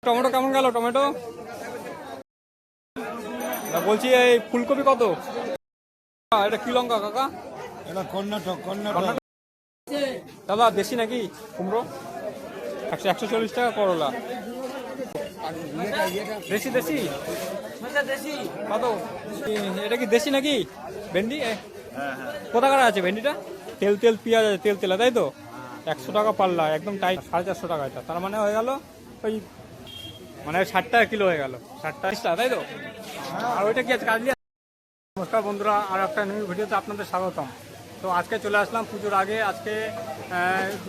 Tomato কেমন গেল? Tomato বলছি এই ফুলকপি কত? এটা কি লঙ্কা কাকা? এটা কর্ণাটক। দাদা দেশি নাকি কুমড়ো? 140 টাকা করলা। দেশি দেশি কত? এটা কি দেশি নাকি ভেন্ডি? কোথাকার আছে ভেন্ডিটা? তেল তেল পেঁয়াজ আছে, তেল তেলা, তাই তো? 100 টাকা পাল্লা, একদম টাইট। 450 টাকা এটা, তার মানে হয়ে গেল ওই মানে 60 টাকা কিলো হয়ে গেল। 60 টাকা, তাই তো? আর ওইটা কি আছে? কাজলি। নমস্কার বন্ধুরা, আর একটা নিউ ভিডিওতে আপনাদের স্বাগতম। তো আজকে চলে আসলাম পুজোর আগে। আজকে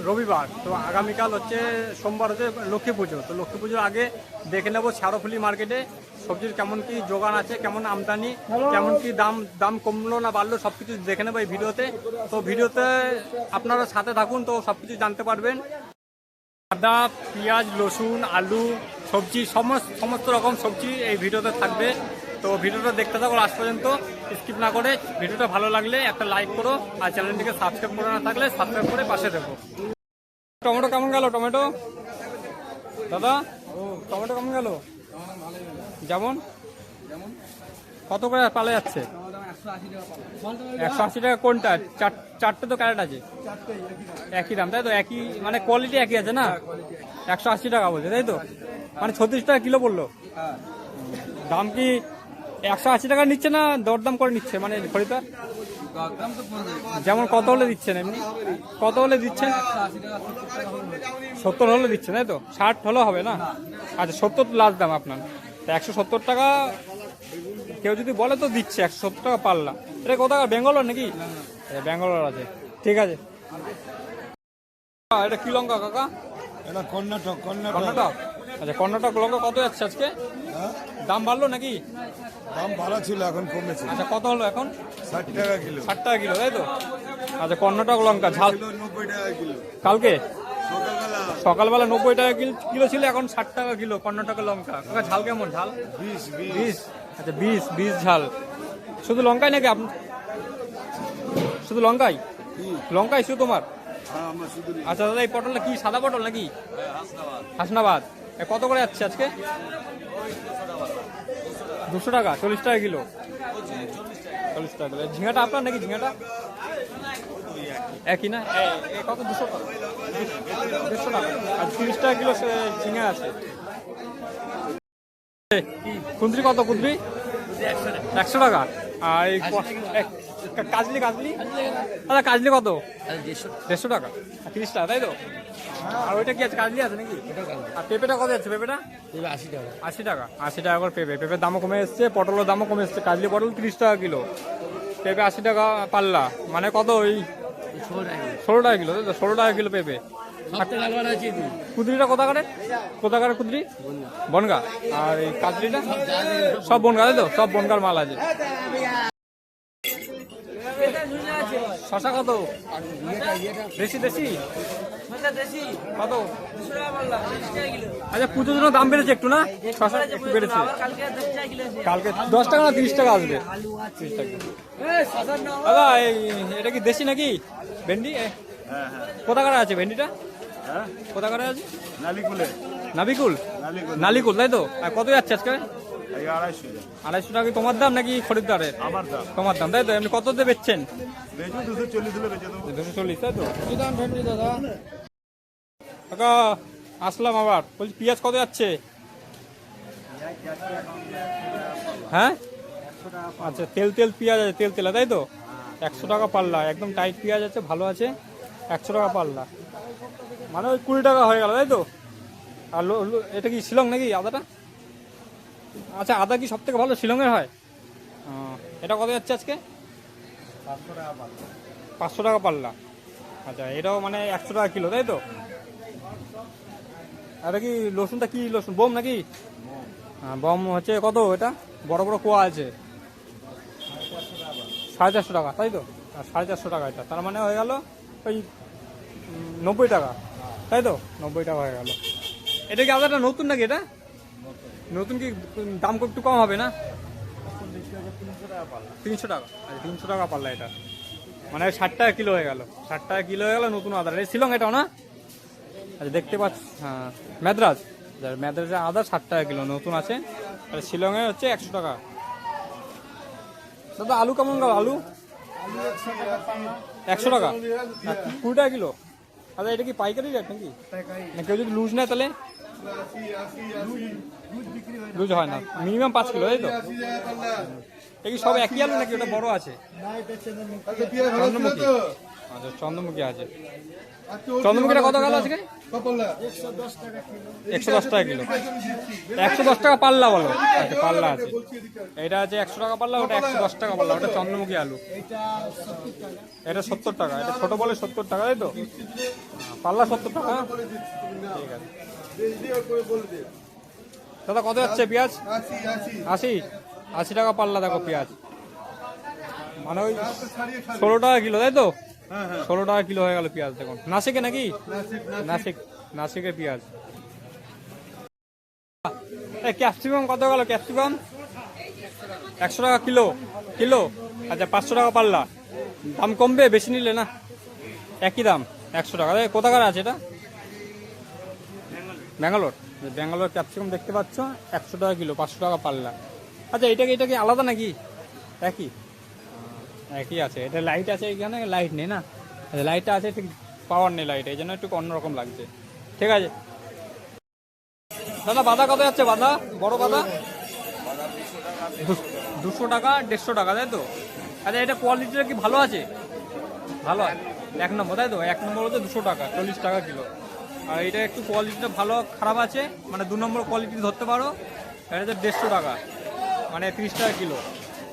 রবিবার, তো আগামীকাল হচ্ছে সোমবার, হচ্ছে লক্ষ্মী পুজো। তো লক্ষ্মী পুজোর আগে দেখে নেবো শেরোফুলি মার্কেটে সবজির কেমন কি যোগান আছে, কেমন আমদানি, কেমন কি দাম কমলো না বাড়লো, সব কিছু দেখে নেবো এই ভিডিওতে। তো ভিডিওতে আপনারা সাথে থাকুন, তো সব কিছু জানতে পারবেন। আদা, পেঁয়াজ, রসুন, আলু, সবজি, সমস্ত রকম সবজি এই ভিডিওতে থাকবে। তো ভিডিওটা দেখতে থাকো লাস্ট পর্যন্ত, স্কিপ না করে। ভিডিওটা ভালো লাগলে একটা লাইক করো, আর চ্যানেলটিকে সাবস্ক্রাইব করে না থাকলে সাবস্ক্রাইব করে পাশে দেখো। টমেটো কেমন গেল? টমেটো দাদা, টমেটো কেমন গেল? যেমন কত করে পালা যাচ্ছে? 180 টাকা। কোনটা? চারটে তো ক্যারেট আছে, একই দাম, তাই তো? একই মানে কোয়ালিটি একই আছে না? 180 টাকা বলছে, তাই তো? মানে 36 টাকা কিলো বললো। দাম কি 180 টাকা নিচ্ছে না দরদাম করে নিচ্ছে মানে খরিদার? যেমন কত হলে দিচ্ছেন? এমনি কত হলে দিচ্ছেন? 70 হলে দিচ্ছেন, তাই তো? 60 হলে হবে না? আচ্ছা, 70 লাস্ট দাম আপনার। তা 170 টাকা কেউ যদি বলে তো দিচ্ছে 170 টাকা পাল্লা। এটা কোথাকার? বেঙ্গালোর নাকি? বেঙ্গালোর আছে, ঠিক আছে। এটা কি লঙ্কা কাকা? এটা কর্ণাটক। আচ্ছা, কর্ণাটক লঙ্কা কত যাচ্ছে আজকে? দাম বাড়লো নাকি? দাম ভালো ছিল, এখন কমেছে। আচ্ছা, কত হলো এখন? 60 টাকা কিলো। 60 টাকা কিলো, তাই তো? আচ্ছা, কর্ণাটক লঙ্কা ঝাল 90 টাকা কিলো কালকে সকালবেলা। সকালবেলা 90 টাকা কিলো ছিল, এখন 60 টাকা কিলো কর্ণাটকের লঙ্কা। কাকা ঝাল কেমন? ঝাল 20। আচ্ছা, 20 ঝাল। শুধু লঙ্কাই নাকি আপনি? শুধু লঙ্কাই শুধু তোমার? আচ্ছা দাদা, এই পটলটা কি সাদা পটল নাকি? হাসনাবাদ। কত করে যাচ্ছে আজকে? 200 টাকা। 40 টাকা কিলো। 40 টাকা কিলো। ঝিঙাটা আপনার নাকি? ঝিঙাটা একই না? কত? 200 টাকা, 150 টাকা। আর 30 টাকা কিলো ঝিঙা আছে। কুঁদরি কত? কুঁদরি 100 টাকা। আর এই কাজলি দাদা, কাজলি কত? 150 টাকা। 30 টাকা, তাই তো? আর ওইটা কি আছে? কাজলি আছে নাকি? আর পেঁপেটা কত যাচ্ছে? পেঁপেটা 80 টাকা। 80 টাকা করে পেঁপের দামও কমে এসছে, পটলের দামও কমে এসছে। কাজলি পটল 30 টাকা কিলো, পেঁপে 80 টাকা পাল্লা। মানে কত? ওই 16 টাকা কিলো, তাই তো? 16 টাকা কিলো পেঁপে। কুদরিটা কোথাকার কুদরি? বনগা। আর এই কাজলিটা সব বনগা, তাই তো? সব বনগার মাল আছে। শশা কত? দেশি কত? আচ্ছা, পুজোর জন্য দাম বেড়েছে একটু না? শশা একটু বেড়েছে। কালকে 10 টাকা না 30 টাকা আসবে? 30 টাকা। দাদা, এটা কি দেশি নাকি ভেন্ডি? কোথাকার আছে ভেন্ডিটা? কোথাকার আছে? নালিকুল, তাই তো? আর কত যাচ্ছে আজকে? 250 টাকা। তোমার দাম নাকি খরিদ্দারের? তোমার দাম, তাই তো? এমনি কত দিয়ে বেচছেন? 240, তাই তো? কি দাম ভেন্ডি দাদা? কাকা আসলাম আবার। বলছি পেঁয়াজ কত যাচ্ছে? হ্যাঁ, আচ্ছা, তেল পেঁয়াজ আছে, তেল তেলা, তাই তো? 100 টাকা পাল্লা, একদম টাইট পেঁয়াজ আছে, ভালো আছে। 100 টাকা পাল্লা, মানে ওই 20 টাকা হয়ে গেল, তাই তো? আর এটা কি শিলং নাকি আদাটা? আচ্ছা, আদা কি সব থেকে ভালো শিলংয়ের হয়? এটা কত যাচ্ছে আজকে? 500 টাকা পাল্লা। আচ্ছা, এটাও মানে 100 টাকা কিলো, তাই তো? এটা কি রসুনটা কি রসুন? বোম নাকি? বম হচ্ছে কত? এটা বড় বড় কোয়া আছে, 450 টাকা, তাই তো? 450 টাকা এটা, তার মানে হয়ে গেল ওই 90 টাকা, তাই তো? 90 টাকা হয়ে গেল। এটা কি আদাটা নতুন নাকি? এটা নতুন, কি দাম একটু কম হবে না? 300 টাকা। আচ্ছা, 300 টাকা পাল্লা এটা, মানে 60 টাকা কিলো হয়ে গেল। 60 টাকা কিলো হয়ে গেল নতুন আদা। শিলং এটাও না? আচ্ছা, দেখতে পাচ্ছি। হ্যাঁ, ম্যাদ্রাজ। ম্যাদ্রাসে আদা 60 টাকা কিলো নতুন আছে, আর শিলংয়ে হচ্ছে 100 টাকা। দাদা আলু কেমন গেল? আলু 100 টাকা, 20 টাকা কিলো। আচ্ছা এটা কি পাইকারি রেট নাকি? না কেউ যদি লুজ নেয় তাহলে লুজ হয় না, মিনিমাম 5 কিলো তাই তো? এই সব একই আলু নাকি ওটা বড় আছে? চন্দ্রমুখী, আচ্ছা চন্দ্রমুখী আছে। চন্দ্রমুখীটা কত গেল আজকে? 110 টাকা কিলো, 110 টাকা পাল্লা বলো? আচ্ছা পাল্লা আছে, এটা আছে 100 টাকা পাল্লা, ওটা 110 টাকা পাল্লা, ওটা চন্দ্রমুখী আলু। এটা 70 টাকা, এটা ছোট বলে 70 টাকা তাই তো? পাল্লা 70 টাকা, ঠিক আছে। দাদা কত যাচ্ছে পেঁয়াজ? 80 টাকা পাল্লা দেখো পেঁয়াজ, মানে ওই 16 টাকা কিলো তাই তো? 16 টাকা কিলো হয়ে গেল পেঁয়াজ দেখুন। নাসিকে নাকি? নাসিকের পেঁয়াজ। ক্যাপসিকাম কত গেল? ক্যাপসিকাম 100 টাকা কিলো, আচ্ছা 500 টাকা পাল্লা। দাম কমবে বেশি নিলে না? একই দাম 100 টাকা। কোথাকার আছে এটা? ব্যাঙ্গালোর ক্যাপসিকাম দেখতে পাচ্ছ 100 টাকা কিলো, 500 টাকা পাল্লা। আচ্ছা এটা কি আলাদা নাকি? একই আছে। এটা লাইট আছে এখানে, লাইট নেই না? লাইটটা আছে ঠিক, পাওয়ার নেই লাইট, এই জন্য একটু অন্যরকম লাগছে। ঠিক আছে দাদা, বাঁধা কত যাচ্ছে? বাঁধা বড় বাঁধা 200 টাকা, 150 টাকা তাই তো? আচ্ছা এটা কোয়ালিটিটা কি ভালো আছে? ভালো, 1 নম্বর তাই তো? 1 নম্বর হচ্ছে 200 টাকা, 40 টাকা কিলো। আর এটা একটু কোয়ালিটিটা ভালো খারাপ আছে, মানে 2 নম্বর কোয়ালিটি ধরতে পারো। এটা হচ্ছে 150 টাকা, মানে 30 টাকা কিলো।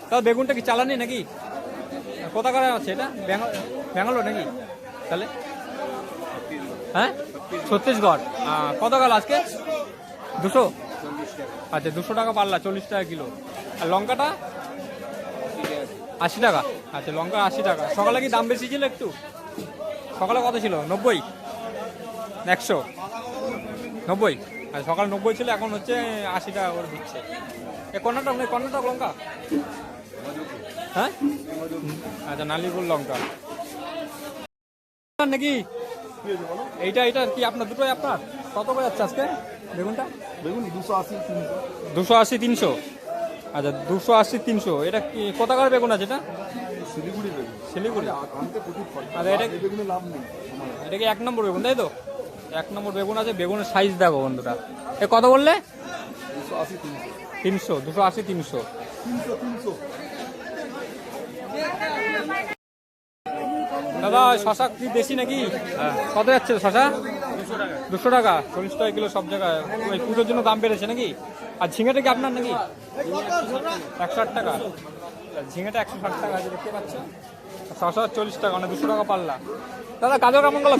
তাও বেগুনটা কি চালানি নাকি? কোথাকার আছে এটা? ব্যাঙ্গালোর নাকি তাহলে? হ্যাঁ ছত্তিশগড়। কত গেল আজকে? 200, আচ্ছা 200 টাকা পাল্লা, 40 টাকা কিলো। আর লঙ্কাটা 80 টাকা, আচ্ছা লঙ্কা 80 টাকা। সকালে কি দাম বেশি ছিল একটু? সকালে কত ছিল? 90, 100, 90। আর সকালে 90 ছিল, এখন হচ্ছে 80 টাকা করে দিচ্ছে। কর্ণাটক লঙ্কা, হ্যাঁ আচ্ছা নালিগুল লঙ্কা নাকি? এইটা কি আপনার? দুটোই আপনার? কত করে যাচ্ছে আজকে বেগুনটা? বেগুন 280, 280, 300, আচ্ছা 280, 300। এটা কি কোথাকার বেগুন আছে এটা? শিলিগুড়ি। আচ্ছা এটা কি 1 নম্বর বেগুন তাই তো? 1 নম্বর বেগুন আছে। বেগুনের সাইজ দেখো বন্ধুরা। এ কত বললে? 300, 280, 300। দাদা শশা কি দেশি নাকি? কত যাচ্ছে শশা? 200 টাকা, 40 টাকা কিলো সব জায়গায়। ওই পুজোর জন্য দাম বেড়েছে নাকি? আর ঝিঙেটা কি আপনার নাকি? 160 টাকা, ঝিঙেটা 160 টাকা আছে দেখতে পাচ্ছেন। শশা 40 টাকা, মানে 200 টাকা পাল্লা। দাদা গাজর কেমন গেল?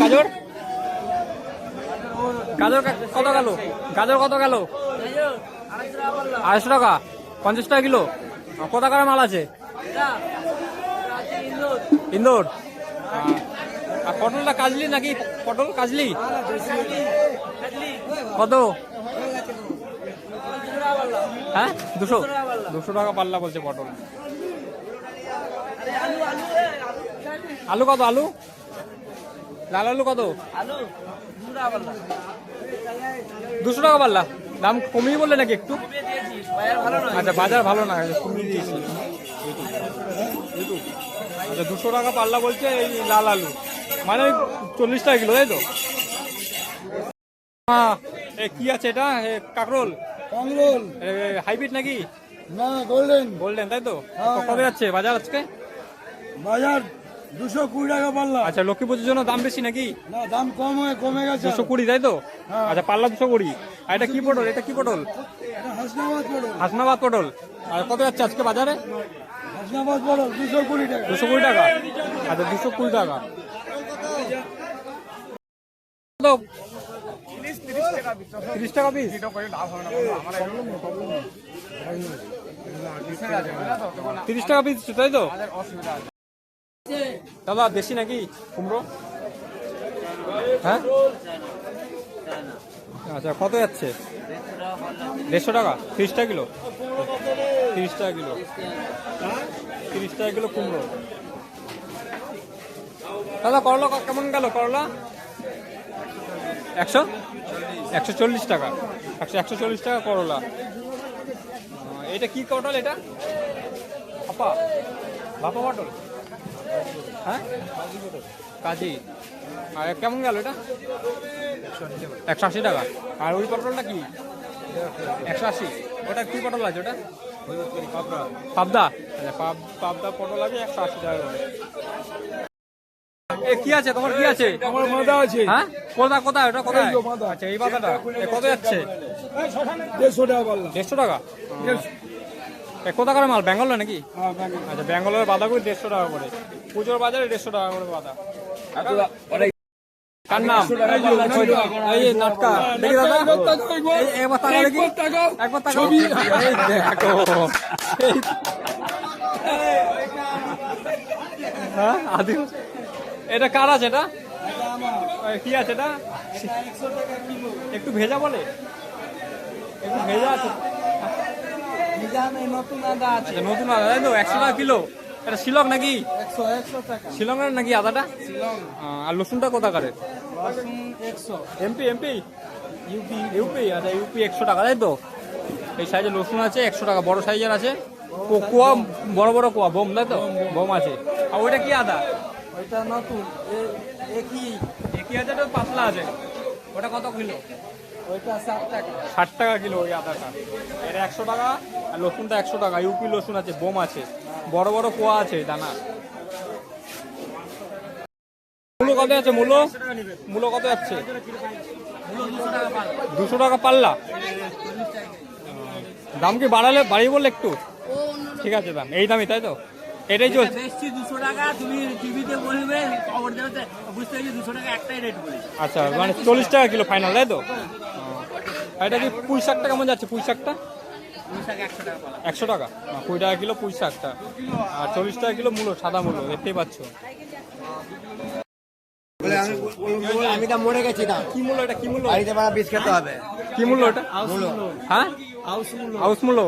গাজর কত গেল? গাজর কত গেল? 250 টাকা, 50 টাকা কিলো। কোথাকার মাল আছে? ইন্দোর। আর পটলটা কাজলি নাকি? পটল কাজলি কত? হ্যাঁ 200 টাকা পাল্লা বলছে পটল। আলু কত? আলু লাল আলু কত? 200 টাকা পাল্লা। দাম কমিয়ে বললে নাকি একটু? আচ্ছা বাজার ভালো না, কমিয়ে দিয়েছি। আচ্ছা 200 টাকা পাল্লা বলছে এই লাল আলু, মানে 40 টাকা কিলো তাই তো? হ্যাঁ কি আছে এটা? কাকরোল হাইব্রিড নাকি? না গোল্ডেন তাই তো? কবে যাচ্ছে বাজার আজকে? বাজার 220 টাকা পাল্লা। আচ্ছা লক্ষ্মী পুজোর জন্য দাম বেশি নাকি? না দাম কমে গেছে। 220 তাই তো? আচ্ছা পাল্লা 220। আর এটা কি পটল? এটা কি পটল? হাসনাবাদ পটল। আর কত যাচ্ছে আজকে বাজারে? 220 টাকা। 220 টাকা, আচ্ছা 220 টাকা। 30 টাকা পিস। 30 টাকা পিস তাই তো? দাদা দেশি নাকি কুমড়ো? হ্যাঁ আচ্ছা কত যাচ্ছে? 150 টাকা, 30 টাকা কিলো। 30 টাকা কিলো, 30 টাকা কিলো কুমড়ো। দাদা করলা কেমন গেল? করলা 140 টাকা। 140 টাকা করলা। এটা কি পটল এটা? আপা বাপা পটল, হ্যাঁ কাজী। আর কেমন গেল এটা? 180 টাকা। আর ওই পটলটা কি? 180। ওটা কি পটল আছে ওটা? পাবদা। আচ্ছা পাবদা পটল আছে 180 টাকা করে। এ কি আছে তোমার? কি আছে? আমার মাদা আছে। হ্যাঁ কোথায় ওটা? কোথায়? এই তো মাদা। আচ্ছা এই বাদাটা কত যাচ্ছে? 150 টাকা পাল্লা। 150 টাকা। কোথাকার মাল? ব্যাঙ্গালোর নাকি? হ্যাঁ, ব্যাগে। আচ্ছা ব্যাঙ্গালোরের বাঁধাকপি 150 টাকা করে। পুজোর বাজারে 150 টাকা করে বাঁধা। কার নাম? এই যে নাটকা দেখি দাদা, একবার তাকাও দেখি, একবার তাকাও। এই দেখো হ্যাঁ আদিম। এটা কার আছে এটা? কি আছে এটা? একটু ভেজা বলে, একটু ভেজা আছে। নতুন আদা আছে। আচ্ছা নতুন আদা তাই তো? 100 টাকা কিলো। এটা শিলং নাকি? 100 টাকা। শিলংয়ের নাকি আদাটা? আর রসুনটা কোথাকারের? রসুন 100। MP UP. আচ্ছা ইউপি 100 টাকা তাই তো? এই সাইজের রসুন আছে 100 টাকা, বড় সাইজের আছে। কোয়া বড় বড় কোয়া, বোম তাই তো? বোম আছে। আর ওইটা কি আদা? ওইটা নতুন একই আছে, তো পাতলা আছে। ওটা কত কিলো? ওইটা 60 টাকা। 60 টাকা কিলো ওই আদাটা। এটা 100 টাকা। আর রসুনটা 100 টাকা। ইউপি রসুন আছে, বোম আছে, বড় বড় কোয়া আছে দানা। মূলো কত আছে? মূলো কত যাচ্ছে? 200 টাকা পাল্লা। দাম কি বাড়িয়ে বললে একটু? ঠিক আছে দাম এই দামই তাই তো? এটাই চলছে। 200 টাকা তুমি টিভিতে বলবে, খবর দেবে, বুঝতে পারছি 200 টাকা একটাই রেট বলি। আচ্ছা মানে 40 টাকা কিলো ফাইনাল তাই তো? আর এটা কি পুঁই শাকটা কেমন যাচ্ছে? পুঁই শাকটা 100 টাকা পালা। 100 টাকা। 20 টাকা কিলো পুঁই শাকটা। আর 40 টাকা কিলো মূলো, সাদা মূলো দেখতেই পাচ্ছ। আমি তো মরে গেছি দাম কি মূল্য এটা? কি মূল্য? বাড়িতে বাড়া বিষ খেতে হবে। কি মূল্য এটা? হ্যাঁ হাউস মূল্য।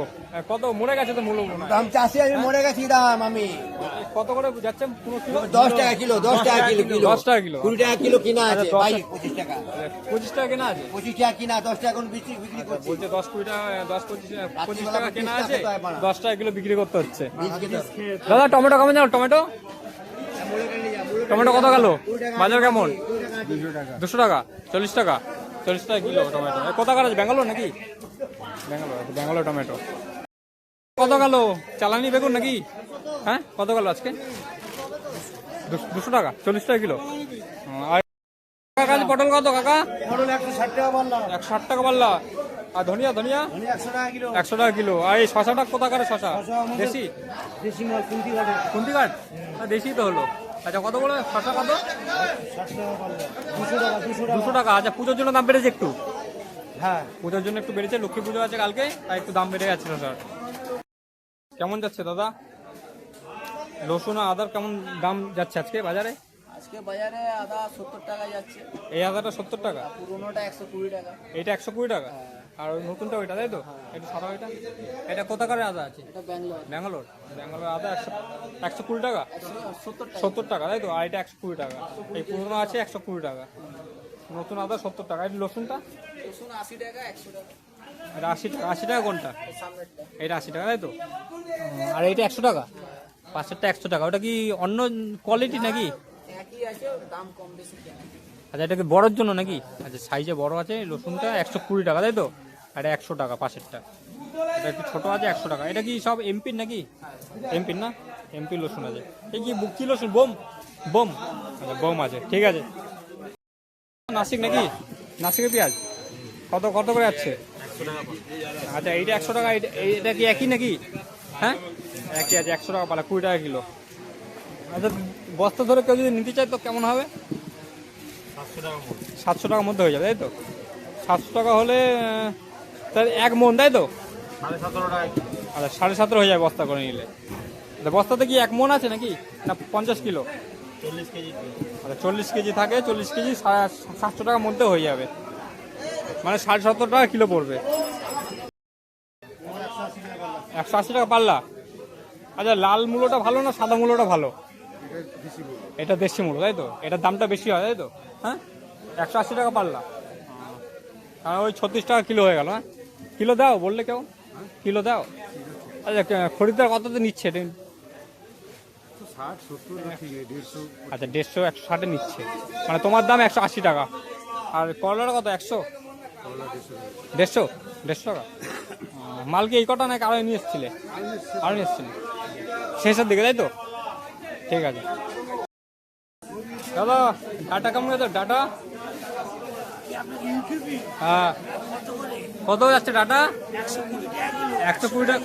কত মরে গেছে তো মূল্য মনে হয়। দাম চাষি, আমি মরে গেছি দাম। আমি কত করে যাচ্ছে পুরো কিলো? 10 টাকা কিলো, 10 টাকা কিলো, 10 টাকা কিলো। 20 টাকা কিলো কিনা আছে। আচ্ছা, 10 ভাই টাকা। 25 টাকা, 25 টাকা কেনা আছে? 25 টাকা কিনা, 10 টাকা এখন বিক্রি করছি। বলছে 10-20 টাকা, 10-25 টাকা কেনা আছে, 10 টাকা কিলো বিক্রি করতে হচ্ছে। বীজ খেতে হবে। দাদা টমেটো কেমন জানো? টমেটো কত গেল? বাজার কেমন? 200 টাকা। 40 টাকা। 40 টাকা কিলো টমেটো। কোথাকার আছে? ব্যাঙ্গালোর নাকি? ব্যাঙ্গালোর টমেটো। কত গেল? চালানি বেগুন নাকি? হ্যাঁ কত গেল আজকে? 200 টাকা। 40 টাকা কিলো। আর পটল কত কাকা? পটল 160 টাকা পাল্লা। 160 টাকা পাল্লা। আর ধনিয়া 100 টাকা কিলো। 100 টাকা কিলো। আর এই শশাটা কোথাকার শশা? দেশি? দেশি মাল কুন্তি কাটে। কোনটি কাঠ? দেশি তো হলো। আচ্ছা কত বলে শশা কত? 60 টাকা পাল্লা। 200 টাকা, 200 টাকা। 200 টাকা। আচ্ছা পুজোর জন্য দাম বেড়েছে একটু? হ্যাঁ, পুজোর জন্য একটু বেড়েছে, লক্ষ্মী পুজো আছে কালকে, তাই একটু দাম বেড়ে যাচ্ছে শশার। কেমন যাচ্ছে দাদা রসুন আর আদার কেমন দাম যাচ্ছে আজকে বাজারে? আজকে বাজারে আদা 70 টাকা যাচ্ছে, এই আদাটা 70 টাকা, পুরোনোটা 120 টাকা। এটা 120 টাকা, আর ওই নতুনটা ওইটা তাই তো? এটা সাদা ওইটা, এটা কোথাকার আদা আছে? এটা ব্যাঙ্গালোর ব্যাঙ্গালোর আদা 120 টাকা, 70 টাকা। 70 টাকা তাই তো? আর এটা 120 টাকা, এই পুরোনো আছে 120 টাকা, নতুন আদা 70 টাকা। এই রসুনটা? রসুন 80 টাকা, 100 টাকা। এটা 80 টাকা। 80 টাকা কোনটা? সামনেরটা এটা 80 টাকা তাই তো? আর এটা 100 টাকা, পাশেরটা 100 টাকা। ওটা কি অন্য কোয়ালিটি নাকি? একই আছে, দাম কম বেশি কেন। আচ্ছা এটা কি বড়োর জন্য নাকি? আচ্ছা সাইজে বড় আছে রসুনটা 120 টাকা তাই তো? আর এটা 100 টাকা পাশেরটা। এটা একটু ছোট আছে 100 টাকা। এটা কি সব এমপির নাকি? এমপির না? এমপির রসুন আছে। এই কি রসুন? বোম আচ্ছা বোম আছে, ঠিক আছে। নাসিক নাকি? নাসিকের পেঁয়াজ কত করে যাচ্ছে? আচ্ছা এইটা 100 টাকা। এটা কি একই নাকি? হ্যাঁ একই আছে, 100 টাকা পালা, 20 টাকা কিলো। আচ্ছা বস্তা ধরে কেউ যদি নিতে চায় তো কেমন হবে? 700 টাকার মধ্যে হয়ে যাবে তাই তো? 700 টাকা হলে তাহলে 1 মন তাই তো? 17.5 টাকা। আচ্ছা 17.5 হয়ে যায় বস্তা করে নিলে। আচ্ছা বস্তাতে কি 1 মন আছে নাকি না 50 কিলো? 40 কেজি। আচ্ছা 40 কেজি থাকে, 40 কেজি 700 টাকার মধ্যে হয়ে যাবে, মানে 17.5 টাকা কিলো পড়বে। 180 টাকা পাল্লা। আচ্ছা লাল মূলোটা ভালো না সাদা মূলোটা ভালো? এটা দেশি মূলো তাই তো? এটার দামটা বেশি হয় তাই তো? হ্যাঁ 180 টাকা পাল্লা। আর ওই 36 টাকা কিলো হয়ে গেল। হ্যাঁ, কিলো দাও বললে কেউ, কিলো দাও। আচ্ছা খরিদ্দার কততে নিচ্ছে এটা? আচ্ছা 150 160 নিচ্ছে, মানে তোমার দাম 180 টাকা। আর করলার কত? 100 150 টাকা। মাল কি এই কটা নাকি আরো নিয়ে এসছিলে? আরো নিয়ে এসছিলে শেষের দিকে, তাই তো? ঠিক আছে দাদা, ডাটা কেমন গেছে? ডাটা হ্যাঁ, কত যাচ্ছে ডাটা? 120 টাকা।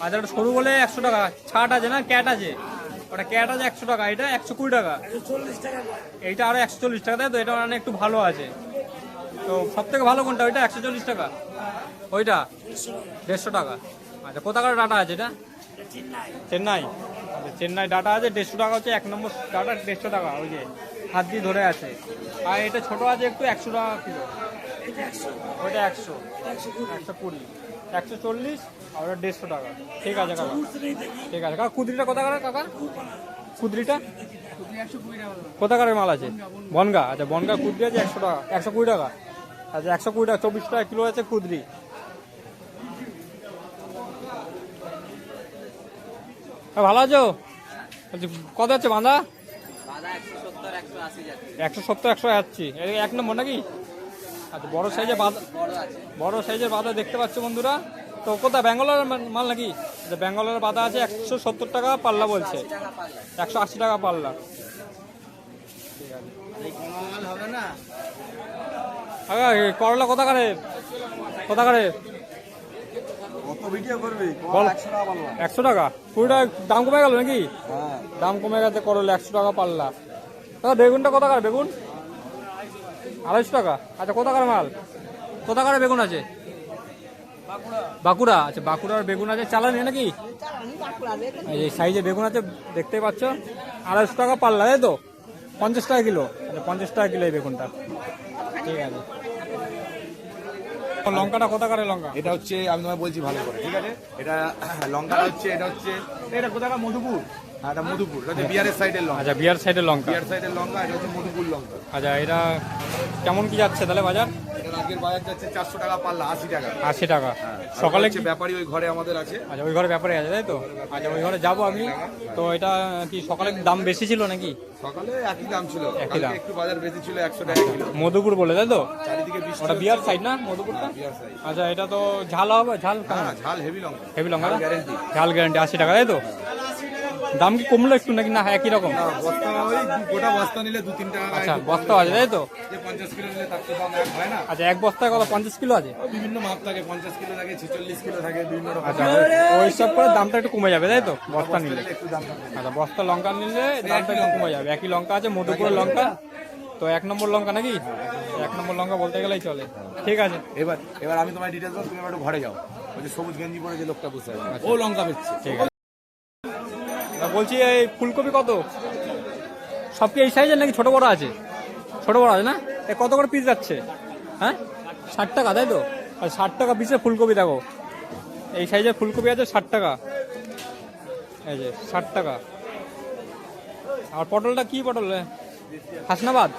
আচ্ছা ওটা সরু বলে 100 টাকা ছাট আছে না, ক্যাট আছে, ওটা ক্যাট আছে 100 টাকা, এটা 120 টাকা, এইটা আরো 140 টাকা, তাই তো? এটা মানে একটু ভালো আছে। তো সব থেকে ভালো কোনটা? ওইটা 140 টাকা, ওইটা 150 টাকা। আচ্ছা কোথাকার ডাটা আছে এটা? চেন্নাই। আচ্ছা চেন্নাই ডাটা আছে 150 টাকা, হচ্ছে 1 নম্বর ডাটা 150 টাকা, ওই যে হাত দিয়ে ধরে আছে। আর এটা ছোট আছে একটু 100 টাকা কিলো, ওইটা 100, 120, 140, আর ওটা 150 টাকা। ঠিক আছে কাকা, ঠিক আছে কাকা। কুদরিটা কোথাকার কাকা? কুদরিটা কোথাকারের মাল আছে? বনগা। আচ্ছা বনগা কুদরি আছে 100 টাকা, 120 টাকা। আচ্ছা 120 টাকা, 24 টাকা কিলো আছে কুদরি। ভালো আছো? কত আছে বাঁধা? 170 180 যাচ্ছি, 1 নম্বর নাকি? আচ্ছা বড় সাইজের বাঁধা, বড় সাইজের বাঁধা দেখতে পাচ্ছ বন্ধুরা। তো কোথায় ব্যাঙ্গালোরের মাল নাকি? ব্যাঙ্গালোরের বাঁধা আছে 170 টাকা পাল্লা বলছে, 180 টাকা পাল্লা। করলা কোথাকারে? কোথাকারে? 100 টাকা। 20 টাকা দাম কমে গেল নাকি? দাম কমে গেছে করলা, 100 টাকা পাল্লা। দাদা বেগুনটা কোথাকার? বেগুন 250 টাকা। আচ্ছা কোথাকার মাল? কোথাকার বেগুন আছে? বাঁকুড়া। আচ্ছা বাঁকুড়ার বেগুন আছে, চালানি নাকি? এই সাইজে বেগুন আছে দেখতেই পাচ্ছ, 250 টাকা পাল্লা, তাই তো? 50 টাকা কিলো। আচ্ছা 50 টাকা কিলো এই বেগুনটা। ঠিক আছে। লঙ্কাটা কোথাকার লঙ্কা? এটা হচ্ছে, আমি তোমায় বলছি ভালো করে, ঠিক আছে? এটা লঙ্কাটা হচ্ছে, এটা কোথাকার? মধুপুর। হ্যাঁ এটা মধুপুর, এটা হচ্ছে বিহারের সাইডের লঙ্কা। আচ্ছা বিহার সাইডের লঙ্কা। বিহার সাইডের লঙ্কা, এটা হচ্ছে মধুপুর লঙ্কা। আচ্ছা এটা কেমন কি যাচ্ছে তাহলে বাজার? এটা আজকের বাজার যাচ্ছে 400 টাকা পাল্লা, 80 টাকা। 80 টাকা। সকালে সকালে হচ্ছে ব্যাপারী ওই ঘরে আমাদের আছে। আচ্ছা ওই ঘরে ব্যাপারে আছে, তাই তো? আচ্ছা ওই ঘরে যাবো আমি। তো এটা কি সকালে দাম বেশি ছিল নাকি? সকালে একই দাম ছিল, একই দাম। কালকে একটু বাজার বেশি ছিল, 100 টাকা কিলো। মধুপুর বলে, তাই তো? চারিদিকে বৃষ্টি ওটা বিহার সাইড না মধুপুরটা? বিহার সাইড। আচ্ছা এটা তো ঝাল হবে, ঝাল হ্যাঁ ঝাল হেভি লঙ্কা, হেভি লঙ্কা না? গ্যারেন্টি। ঝাল গ্যারান্টি 80 টাকা, তাই তো? দাম কি কমলো একটু নাকি না একই রকম? বস্তা ওই গোটা বস্তা নিলে 2-3 টাকা। আচ্ছা বস্তা আছে, তাই তো? 50 কিলো নিলে তার তো দাম এক হয় না। আচ্ছা এক বস্তায় কত? 50 কিলো আছে? বিভিন্ন মাপ থাকে, 50 কিলো থাকে, 46 কিলো থাকে, বিভিন্ন রকম। আচ্ছা ওই সব করে দামটা একটু কমে যাবে, তাই তো? বস্তা নিলে। একটু দাম থাকে। আচ্ছা বস্তা লঙ্কা নিলে দামটা একটু কমে যাবে। একই লঙ্কা আছে, মধুপুরের লঙ্কা তো 1 নম্বর লঙ্কা নাকি? 1 নম্বর লঙ্কা বলতে গেলেই চলে। ঠিক আছে। এবার আমি তোমার ডিটেলস বলবো, তুমি একটু ঘরে যাও। ওই যে সবুজ গেঞ্জি পরে যে লোকটা বসে আছে, ও লঙ্কা বেচছে। ঠিক আছে। বলছি এই ফুলকপি কত? সব কি এই সাইজের নাকি ছোট বড় আছে? ছোট বড় আছে না? এ কত করে পিস যাচ্ছে? হ্যাঁ 60 টাকা, তাই তো? আর 60 টাকা পিসে ফুলকপি, দেখো এই সাইজের ফুলকপি আছে 60 টাকা, এই যে 60 টাকা। আর পটলটা কি পটল? হাসনাবাদ।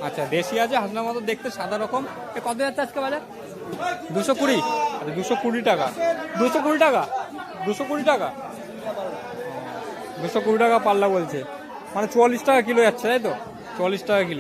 আচ্ছা দেশি আছে, হাসনাবাদ দেখতে সাদা রকম। এ কত যাচ্ছে আজকে বাজার? 220। আচ্ছা 220 টাকা, 220 টাকা, 220 টাকা, 220 টাকা পাল্লা বলছে, মানে 44 টাকা কিলো যাচ্ছে, তাই তো? 44 টাকা কিলো।